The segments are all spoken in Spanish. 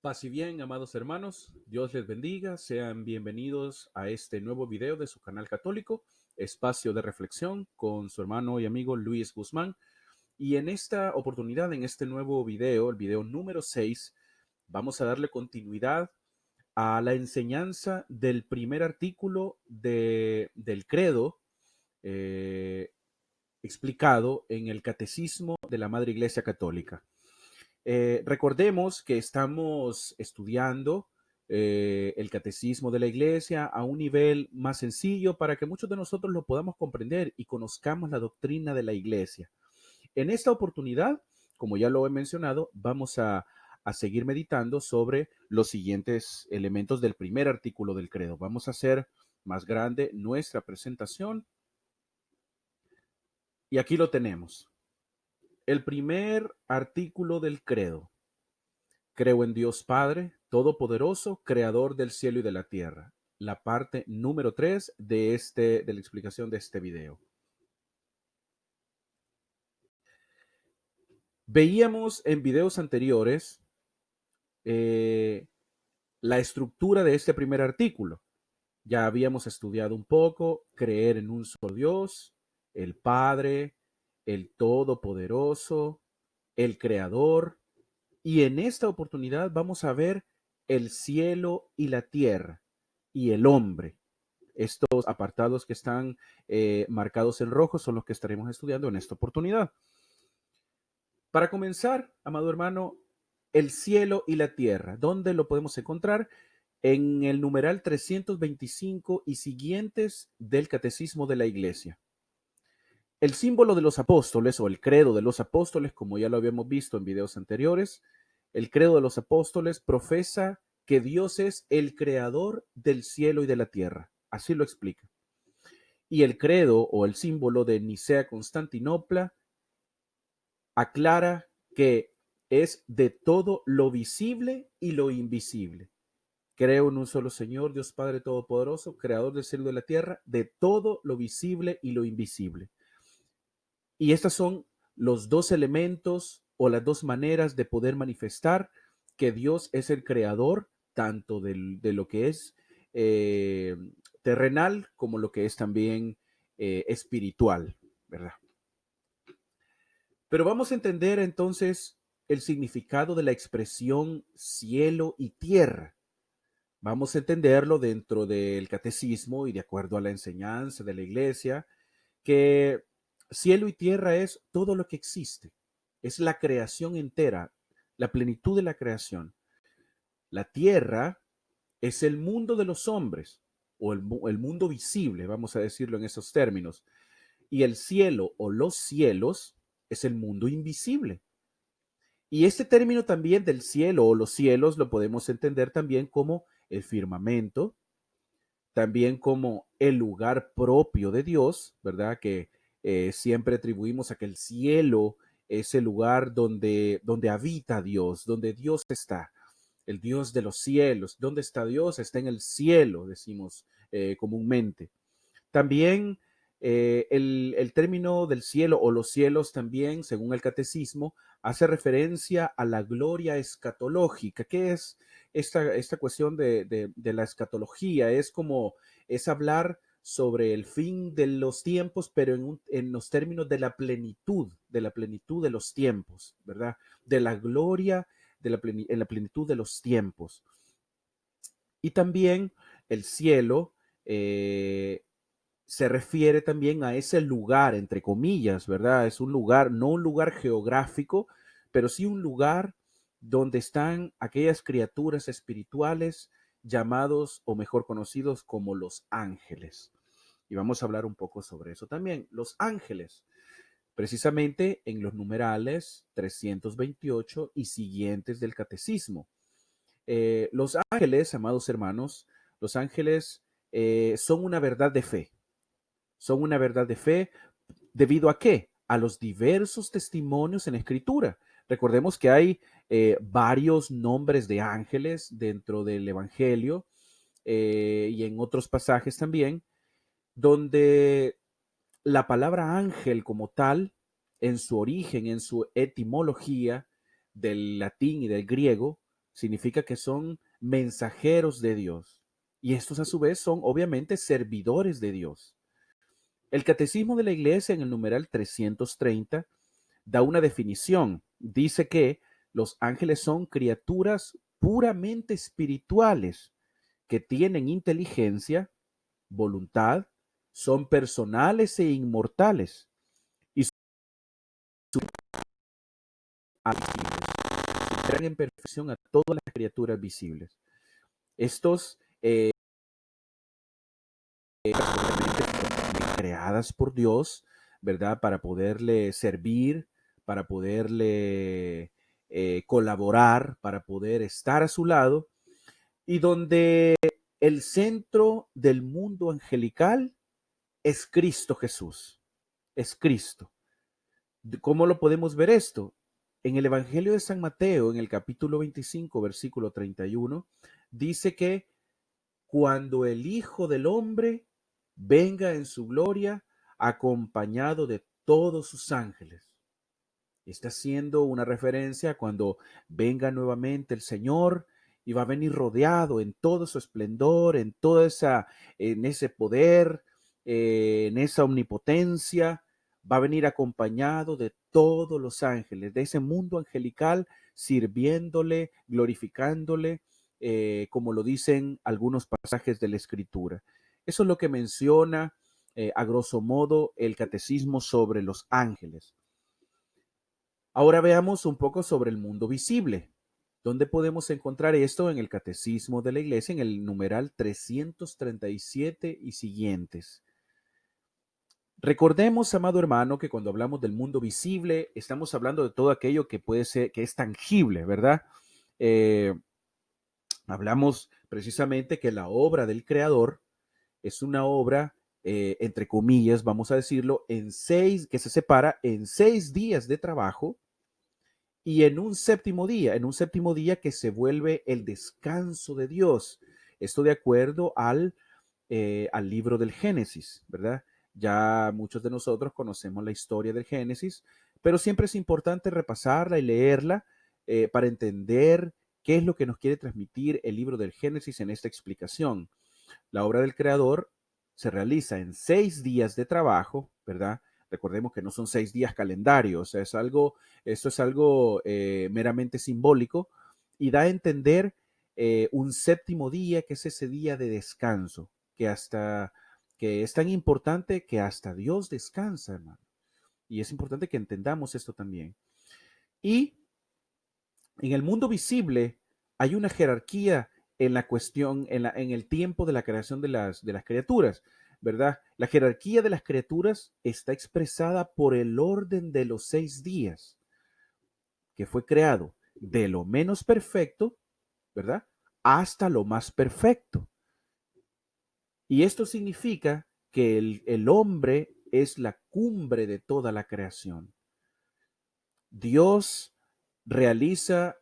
Paz y bien, amados hermanos, Dios les bendiga, sean bienvenidos a este nuevo video de su canal católico, Espacio de Reflexión, con su hermano y amigo Luis Guzmán. Y en esta oportunidad, en este nuevo video, el video número 6, vamos a darle continuidad a la enseñanza del primer artículo del credo explicado en el Catecismo de la Madre Iglesia Católica. Recordemos que estamos estudiando el catecismo de la iglesia a un nivel más sencillo para que muchos de nosotros lo podamos comprender y conozcamos la doctrina de la iglesia. En esta oportunidad, como ya lo he mencionado, vamos a seguir meditando sobre los siguientes elementos del primer artículo del credo. Vamos a hacer más grande nuestra presentación y aquí lo tenemos. El primer artículo del credo. Creo en Dios Padre, Todopoderoso, Creador del cielo y de la tierra. La parte número 3 de la explicación de este video. Veíamos en videos anteriores la estructura de este primer artículo. Ya habíamos estudiado un poco creer en un solo Dios, el Padre, el Todopoderoso, el Creador. Y en esta oportunidad vamos a ver el cielo y la tierra y el hombre. Estos apartados que están marcados en rojo son los que estaremos estudiando en esta oportunidad. Para comenzar, amado hermano, el cielo y la tierra. ¿Dónde lo podemos encontrar? En el numeral 325 y siguientes del Catecismo de la Iglesia. El símbolo de los apóstoles o el credo de los apóstoles, como ya lo habíamos visto en videos anteriores, el credo de los apóstoles profesa que Dios es el creador del cielo y de la tierra. Así lo explica. Y el credo o el símbolo de Nicea-Constantinopla aclara que es de todo lo visible y lo invisible. Creo en un solo Señor, Dios Padre Todopoderoso, creador del cielo y de la tierra, de todo lo visible y lo invisible. Y estos son los dos elementos o las dos maneras de poder manifestar que Dios es el creador tanto de lo que es terrenal como lo que es también espiritual, ¿verdad? Pero vamos a entender entonces el significado de la expresión cielo y tierra. Vamos a entenderlo dentro del catecismo y de acuerdo a la enseñanza de la iglesia, que cielo y tierra es todo lo que existe, es la creación entera, la plenitud de la creación. La tierra es el mundo de los hombres, o el mundo visible, vamos a decirlo en esos términos, y el cielo o los cielos es el mundo invisible. Y este término también del cielo o los cielos lo podemos entender también como el firmamento, también como el lugar propio de Dios, ¿verdad? Que siempre atribuimos a que el cielo es el lugar donde habita Dios, donde Dios está, el Dios de los cielos. ¿Dónde está Dios? Está en el cielo, decimos comúnmente. También el término del cielo o los cielos también, según el catecismo, hace referencia a la gloria escatológica. ¿Qué es esta cuestión de la escatología? Es hablar sobre el fin de los tiempos, pero en los términos de la plenitud de los tiempos, ¿verdad? De la gloria en la plenitud de los tiempos. Y también el cielo se refiere también a ese lugar, entre comillas, ¿verdad? Es un lugar, no un lugar geográfico, pero sí un lugar donde están aquellas criaturas espirituales llamados o mejor conocidos como los ángeles. Y vamos a hablar un poco sobre eso también. Los ángeles, precisamente en los numerales 328 y siguientes del catecismo. Los ángeles, amados hermanos, los ángeles son una verdad de fe. Son una verdad de fe debido a qué? A los diversos testimonios en escritura. Recordemos que hay varios nombres de ángeles dentro del Evangelio y en otros pasajes también, donde la palabra ángel como tal, en su origen, en su etimología del latín y del griego, significa que son mensajeros de Dios. Y estos a su vez son obviamente servidores de Dios. El Catecismo de la Iglesia en el numeral 330 da una definición. Dice que los ángeles son criaturas puramente espirituales que tienen inteligencia, voluntad, son personales e inmortales y superan en perfección a todas las criaturas visibles. Estos creadas por Dios, ¿verdad? Para poderle servir, para poderle colaborar, para poder estar a su lado, y donde el centro del mundo angelical es Cristo Jesús, es Cristo. ¿Cómo lo podemos ver esto? En el Evangelio de San Mateo, en el capítulo 25, versículo 31, dice que cuando el Hijo del Hombre venga en su gloria, acompañado de todos sus ángeles. Está haciendo una referencia a cuando venga nuevamente el Señor y va a venir rodeado en todo su esplendor, en ese poder, en esa omnipotencia. Va a venir acompañado de todos los ángeles, de ese mundo angelical, sirviéndole, glorificándole, como lo dicen algunos pasajes de la Escritura. Eso es lo que menciona, a grosso modo, el catecismo sobre los ángeles. Ahora veamos un poco sobre el mundo visible. ¿Dónde podemos encontrar esto? En el Catecismo de la Iglesia, en el numeral 337 y siguientes. Recordemos, amado hermano, que cuando hablamos del mundo visible, estamos hablando de todo aquello que puede ser, que es tangible, ¿verdad? Hablamos precisamente que la obra del Creador es una obra, entre comillas, vamos a decirlo, que se separa en 6 días de trabajo y en un séptimo día que se vuelve el descanso de Dios. Esto de acuerdo al libro del Génesis, ¿verdad? Ya muchos de nosotros conocemos la historia del Génesis, pero siempre es importante repasarla y leerla para entender qué es lo que nos quiere transmitir el libro del Génesis en esta explicación. La obra del Creador se realiza en 6 días de trabajo, ¿verdad? Recordemos que no son 6 días calendarios, esto es algo meramente simbólico y da a entender un séptimo día, que es ese día de descanso, que es tan importante que hasta Dios descansa, hermano. Y es importante que entendamos esto también. Y en el mundo visible hay una jerarquía en la cuestión, en el tiempo de la creación de las criaturas, ¿verdad? La jerarquía de las criaturas está expresada por el orden de los 6 días que fue creado, de lo menos perfecto, ¿verdad? Hasta lo más perfecto. Y esto significa que el hombre es la cumbre de toda la creación. Dios realiza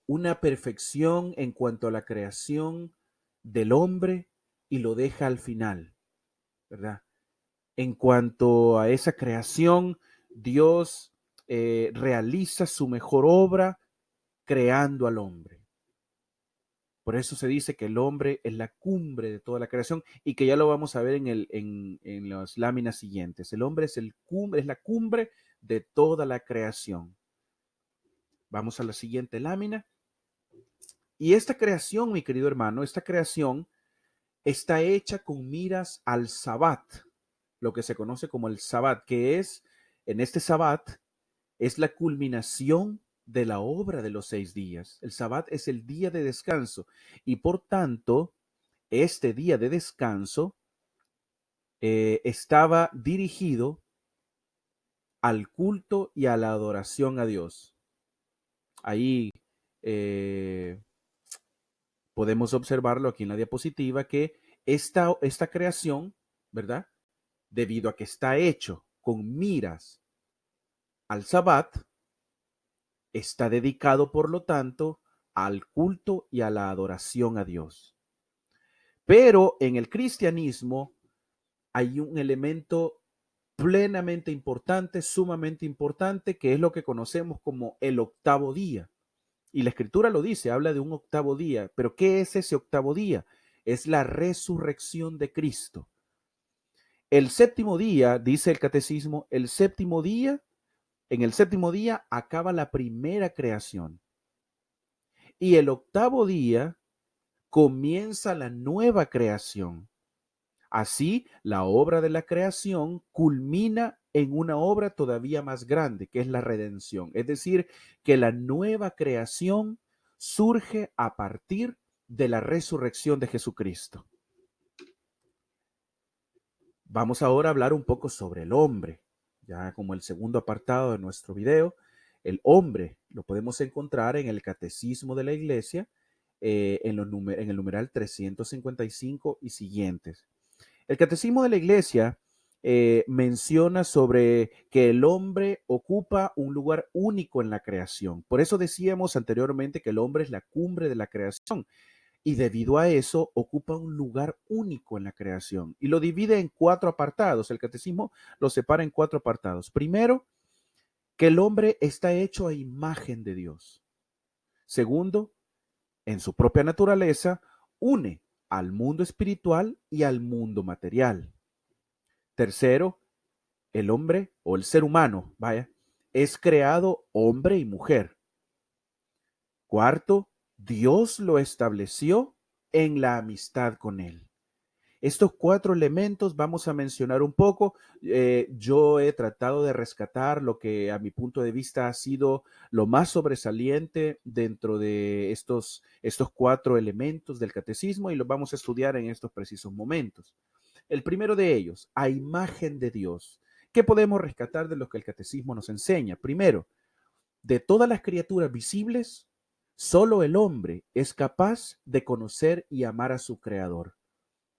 una perfección en cuanto a la creación del hombre y lo deja al final, ¿verdad? En cuanto a esa creación, Dios realiza su mejor obra creando al hombre. Por eso se dice que el hombre es la cumbre de toda la creación y que ya lo vamos a ver en las láminas siguientes. El hombre es la cumbre de toda la creación. Vamos a la siguiente lámina. Y esta creación, mi querido hermano, esta creación está hecha con miras al Sabbat, lo que se conoce como el Sabbat, que es, en este Sabbat, es la culminación de la obra de los 6 días. El Sabbat es el día de descanso y por tanto, este día de descanso estaba dirigido al culto y a la adoración a Dios. Ahí eh, podemos observarlo aquí en la diapositiva que esta creación, ¿verdad? Debido a que está hecho con miras al Sabbat, está dedicado, por lo tanto, al culto y a la adoración a Dios. Pero en el cristianismo hay un elemento plenamente importante, sumamente importante, que es lo que conocemos como el octavo día. Y la Escritura lo dice, habla de un octavo día. Pero ¿qué es ese octavo día? Es la resurrección de Cristo. El séptimo día, dice el catecismo, en el séptimo día acaba la primera creación. Y el octavo día comienza la nueva creación. Así, la obra de la creación culmina en una obra todavía más grande, que es la redención. Es decir, que la nueva creación surge a partir de la resurrección de Jesucristo. Vamos ahora a hablar un poco sobre el hombre. Ya como el segundo apartado de nuestro video, el hombre lo podemos encontrar en el Catecismo de la Iglesia, en el numeral 355 y siguientes. El Catecismo de la Iglesia menciona sobre que el hombre ocupa un lugar único en la creación. Por eso decíamos anteriormente que el hombre es la cumbre de la creación y debido a eso ocupa un lugar único en la creación y lo divide en 4 apartados. El Catecismo lo separa en 4 apartados. Primero, que el hombre está hecho a imagen de Dios. Segundo, en su propia naturaleza, une al mundo espiritual y al mundo material. Tercero, el hombre o el ser humano, vaya, es creado hombre y mujer. Cuarto, Dios lo estableció en la amistad con él. Estos 4 elementos vamos a mencionar un poco. Yo he tratado de rescatar lo que a mi punto de vista ha sido lo más sobresaliente dentro de estos 4 elementos del catecismo y los vamos a estudiar en estos precisos momentos. El primero de ellos, a imagen de Dios. ¿Qué podemos rescatar de lo que el catecismo nos enseña? Primero, de todas las criaturas visibles, solo el hombre es capaz de conocer y amar a su creador.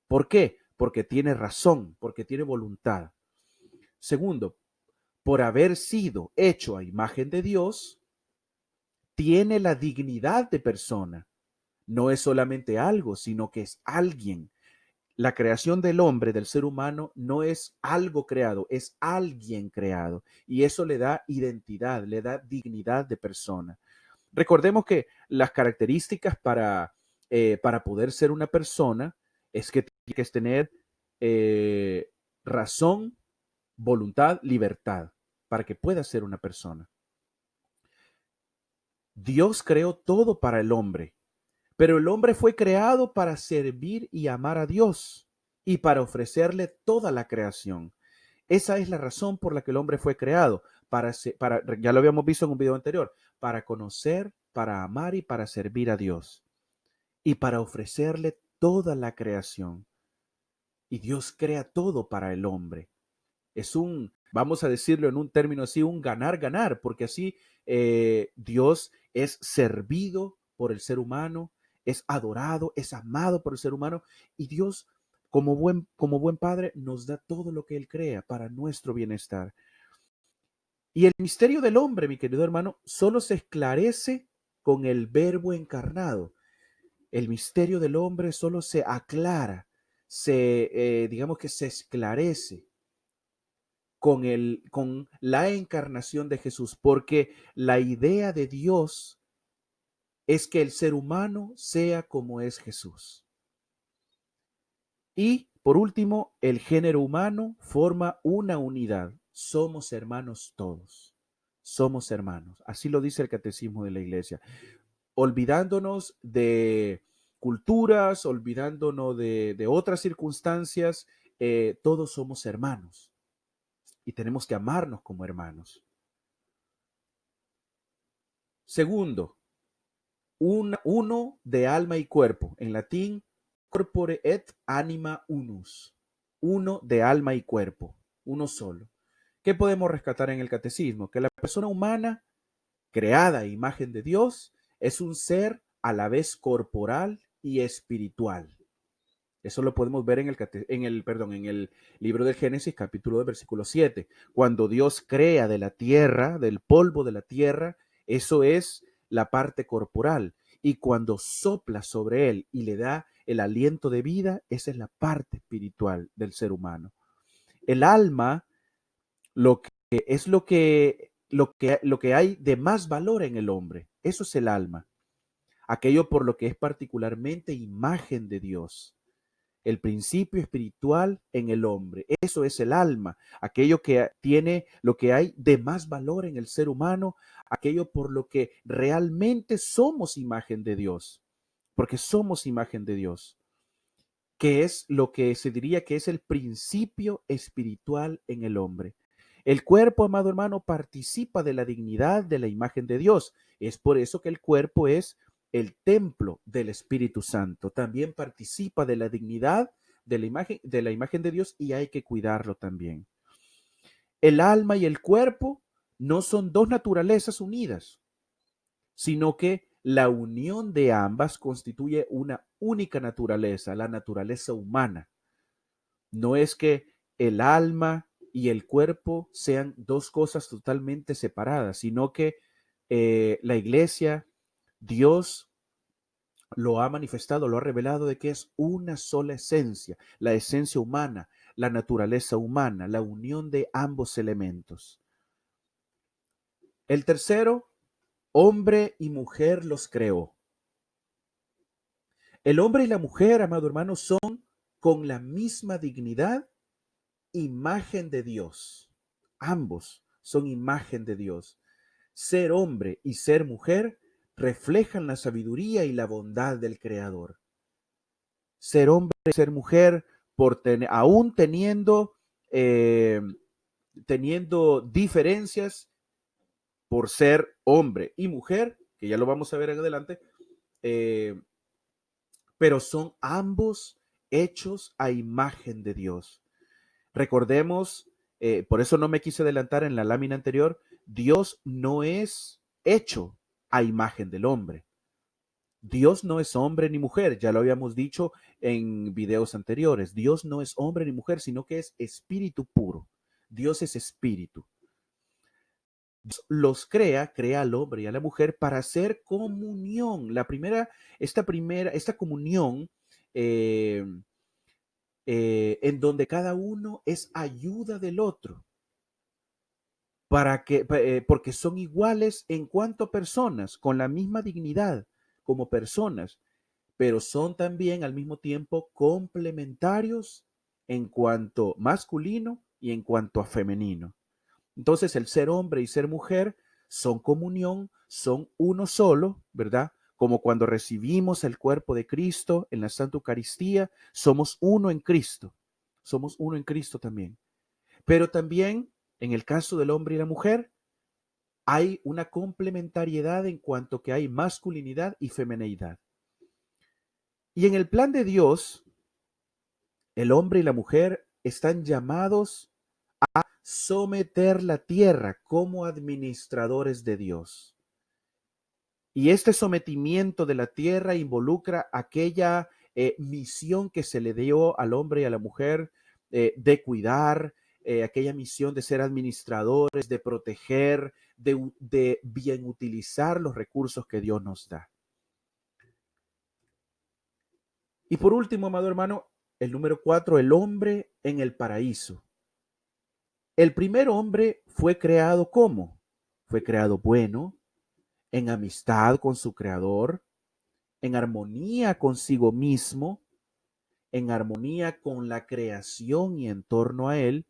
¿Por qué? Porque tiene razón, porque tiene voluntad. Segundo, por haber sido hecho a imagen de Dios, tiene la dignidad de persona. No es solamente algo, sino que es alguien. La creación del hombre, del ser humano, no es algo creado, es alguien creado. Y eso le da identidad, le da dignidad de persona. Recordemos que las características para poder ser una persona es que tiene que tener eh, razón, voluntad, libertad, para que pueda ser una persona. Dios creó todo para el hombre, pero el hombre fue creado para servir y amar a Dios y para ofrecerle toda la creación. Esa es la razón por la que el hombre fue creado, ya lo habíamos visto en un video anterior, para conocer, para amar y para servir a Dios y para ofrecerle toda la creación. Y Dios crea todo para el hombre. Es vamos a decirlo en un término así, un ganar-ganar, porque así Dios es servido por el ser humano, es adorado, es amado por el ser humano, y Dios, como buen padre, nos da todo lo que Él crea para nuestro bienestar. Y el misterio del hombre, mi querido hermano, solo se esclarece con el Verbo encarnado. El misterio del hombre solo se aclara, digamos que se esclarece con la encarnación de Jesús, porque la idea de Dios es que el ser humano sea como es Jesús. Y por último, el género humano forma una unidad. Somos hermanos todos. Somos hermanos. Así lo dice el Catecismo de la Iglesia. Olvidándonos de culturas, olvidándonos de otras circunstancias, todos somos hermanos y tenemos que amarnos como hermanos. Segundo, uno de alma y cuerpo. En latín, corpore et anima unus. Uno de alma y cuerpo, uno solo. ¿Qué podemos rescatar en el catecismo? Que la persona humana, creada a imagen de Dios, es un ser a la vez corporal y espiritual. Eso lo podemos ver en el libro del Génesis, capítulo 2, versículo 7. Cuando Dios crea de la tierra, del polvo de la tierra, eso es la parte corporal. Y cuando sopla sobre él y le da el aliento de vida, esa es la parte espiritual del ser humano. El alma es lo que hay de más valor en el hombre. Eso es el alma, aquello por lo que es particularmente imagen de Dios, el principio espiritual en el hombre. Eso es el alma, aquello que tiene lo que hay de más valor en el ser humano, aquello por lo que realmente somos imagen de Dios, porque somos imagen de Dios, que es lo que se diría que es el principio espiritual en el hombre. El cuerpo, amado hermano, participa de la dignidad de la imagen de Dios. Es por eso que el cuerpo es el templo del Espíritu Santo. También participa de la dignidad de la imagen de Dios y hay que cuidarlo también. El alma y el cuerpo no son dos naturalezas unidas, sino que la unión de ambas constituye una única naturaleza, la naturaleza humana. No es que el alma y el cuerpo sean dos cosas totalmente separadas, sino que la iglesia, Dios lo ha manifestado, lo ha revelado de que es una sola esencia, la esencia humana, la naturaleza humana, la unión de ambos elementos. El tercero, hombre y mujer los creó. El hombre y la mujer, amado hermano, son con la misma dignidad imagen de Dios. Ambos son imagen de Dios. Ser hombre y ser mujer reflejan la sabiduría y la bondad del Creador. Ser hombre y ser mujer, aún eh, teniendo diferencias por ser hombre y mujer, que ya lo vamos a ver en adelante, eh, pero son ambos hechos a imagen de Dios. Recordemos, por eso no me quise adelantar en la lámina anterior, Dios no es hecho a imagen del hombre. Dios no es hombre ni mujer, ya lo habíamos dicho en videos anteriores. Dios no es hombre ni mujer, sino que es espíritu puro. Dios es espíritu. Dios los crea al hombre y a la mujer para hacer comunión. Esta comunión eh, en donde cada uno es ayuda del otro, porque son iguales en cuanto a personas, con la misma dignidad como personas, pero son también al mismo tiempo complementarios en cuanto masculino y en cuanto a femenino. Entonces, el ser hombre y ser mujer son comunión, son uno solo, ¿verdad? Como cuando recibimos el cuerpo de Cristo en la Santa Eucaristía, somos uno en Cristo. Somos uno en Cristo también. Pero también, en el caso del hombre y la mujer, hay una complementariedad en cuanto que hay masculinidad y femineidad. Y en el plan de Dios, el hombre y la mujer están llamados a someter la tierra como administradores de Dios. Y este sometimiento de la tierra involucra aquella misión que se le dio al hombre y a la mujer de cuidar, aquella misión de ser administradores, de proteger, de bien utilizar los recursos que Dios nos da. Y por último, amado hermano, el número 4, el hombre en el paraíso. El primer hombre fue creado ¿cómo? Fue creado bueno, en amistad con su creador, en armonía consigo mismo, en armonía con la creación y en torno a él,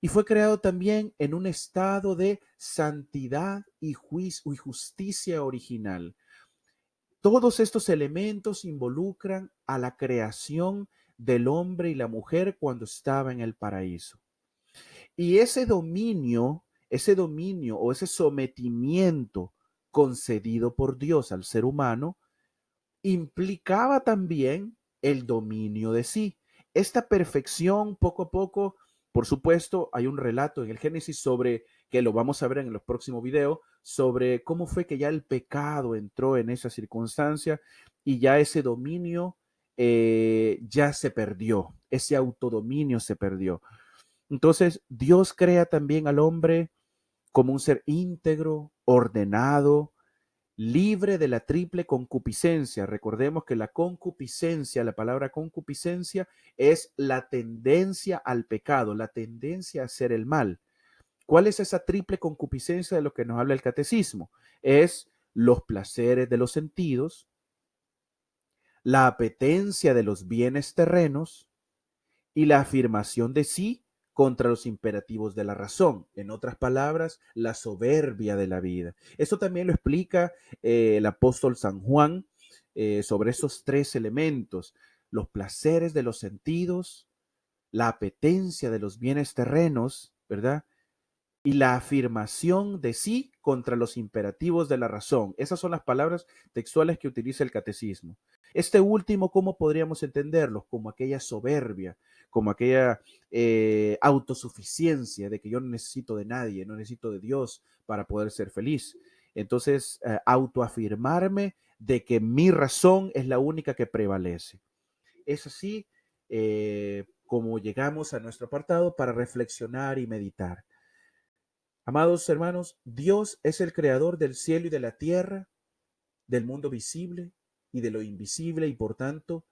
y fue creado también en un estado de santidad y justicia original. Todos estos elementos involucran a la creación del hombre y la mujer cuando estaba en el paraíso. Y ese dominio o ese sometimiento concedido por Dios al ser humano implicaba también el dominio de sí. Esta perfección, poco a poco, por supuesto, hay un relato en el Génesis sobre, que lo vamos a ver en el próximo video, sobre cómo fue que ya el pecado entró en esa circunstancia y ya ese dominio ya se perdió, ese autodominio se perdió. Entonces, Dios crea también al hombre como un ser íntegro, ordenado, libre de la triple concupiscencia. Recordemos que la concupiscencia, la palabra concupiscencia es la tendencia al pecado, la tendencia a hacer el mal. ¿Cuál es esa triple concupiscencia de lo que nos habla el catecismo? Es los placeres de los sentidos, la apetencia de los bienes terrenos y la afirmación de sí contra los imperativos de la razón. En otras palabras, la soberbia de la vida. Esto también lo explica el apóstol San Juan sobre esos tres elementos: los placeres de los sentidos, la apetencia de los bienes terrenos, ¿verdad? Y la afirmación de sí contra los imperativos de la razón. Esas son las palabras textuales que utiliza el catecismo. Este último, ¿cómo podríamos entenderlo? Como aquella soberbia, como aquella autosuficiencia de que yo no necesito de nadie, no necesito de Dios para poder ser feliz. Entonces, autoafirmarme de que mi razón es la única que prevalece. Es así como llegamos a nuestro apartado para reflexionar y meditar. Amados hermanos, Dios es el creador del cielo y de la tierra, del mundo visible y de lo invisible, y por tanto,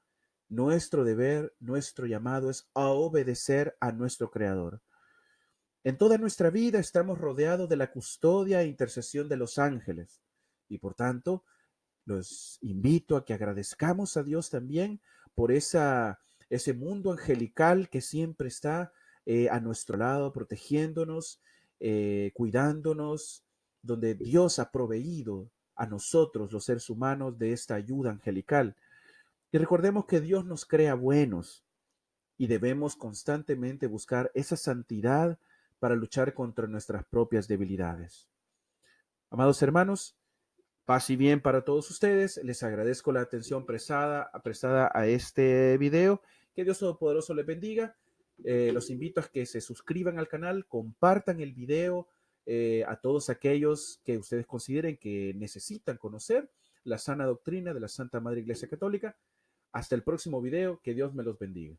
nuestro deber, nuestro llamado es a obedecer a nuestro creador. En toda nuestra vida estamos rodeados de la custodia e intercesión de los ángeles, y por tanto, los invito a que agradezcamos a Dios también por ese mundo angelical que siempre está a nuestro lado, protegiéndonos, cuidándonos, donde Dios ha proveído a nosotros, los seres humanos, de esta ayuda angelical. Y recordemos que Dios nos crea buenos y debemos constantemente buscar esa santidad para luchar contra nuestras propias debilidades. Amados hermanos, paz y bien para todos ustedes. Les agradezco la atención prestada a este video. Que Dios Todopoderoso les bendiga. Los invito a que se suscriban al canal, compartan el video a todos aquellos que ustedes consideren que necesitan conocer la sana doctrina de la Santa Madre Iglesia Católica. Hasta el próximo video. Que Dios me los bendiga.